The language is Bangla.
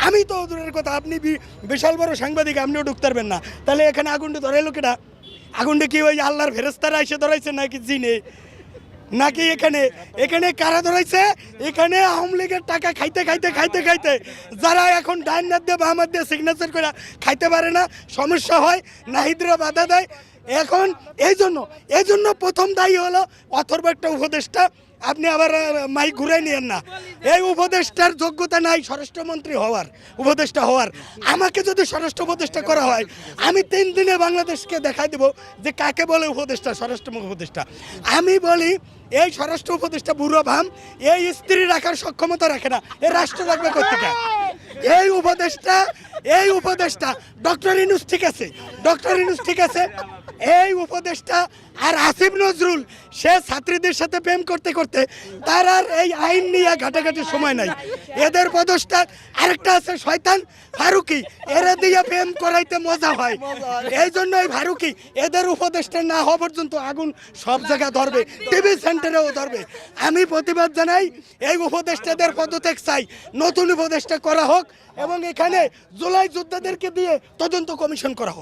আমি তো দূরের কথা, আপনি বিশাল বড় সাংবাদিক, আপনিও ঢুকতে পারবেন না। তাহলে এখানে আগুনটা ধরে লোকেরা, আগুনটা কি ওই আল্লাহর ফেরেস্তারা এসে ধরাইছে নাকি জিনে, নাকি এখানে এখানে কারা ধরাইছে? এখানে আওয়ামী লীগের টাকা খাইতে খাইতে খাইতে খাইতে যারা এখন ডাইন নাদ দিয়ে বাম দিয়ে সিগনেচার করে খাইতে পারে না, সমস্যা হয়, নাহিদরা বাধা দেয়। এখন এই জন্য প্রথম দায়ী হলো অথর্ব একটা উপদেষ্টা। আপনি আবার মাইক ঘুরাই নিয়েন না, এই উপদেষ্টার যোগ্যতা নাই স্বরাষ্ট্রমন্ত্রী হওয়ার, উপদেষ্টা হওয়ার। আমাকে যদি স্বরাষ্ট্র উপদেষ্টা করা হয়, আমি 3 দিনে বাংলাদেশকে দেখাই দেব যে কাকে বলে উপদেষ্টা, স্বরাষ্ট্র উপদেষ্টা। আমি বলি এই স্বরাষ্ট্র উপদেষ্টা বুড়ো ভাম, এই স্ত্রী রাখার সক্ষমতা রাখে না, এ রাষ্ট্র রাখবে কোথেকে? এই উপদেষ্টা ডক্টর ইউনূস ঠিক আছে, ডক্টর ইউনূস ঠিক আছে, এই উপদেষ্টা আর আসিফ নজরুল সে ছাত্রীদের সাথে প্রেম করতে করতে তার আর এই আইন নিয়ে ঘাটাঘাটির সময় নাই। এদের পদস্থ আরেকটা আছে শয়তান ফারুকি, এরা দিয়ে প্রেম করাইতে মজা হয়। এই জন্য এই ফারুকি এদের উপদেষ্টা না হওয়া পর্যন্ত আগুন সব জায়গায় ধরবে, টিভি সেন্টারেও ধরবে। আমি প্রতিবাদ জানাই, এই উপদেষ্টাদের পদত্যাগ চাই, নতুন উপদেষ্টা করা হোক এবং এখানে জুলাই যোদ্ধাদেরকে দিয়ে তদন্ত কমিশন করা হোক।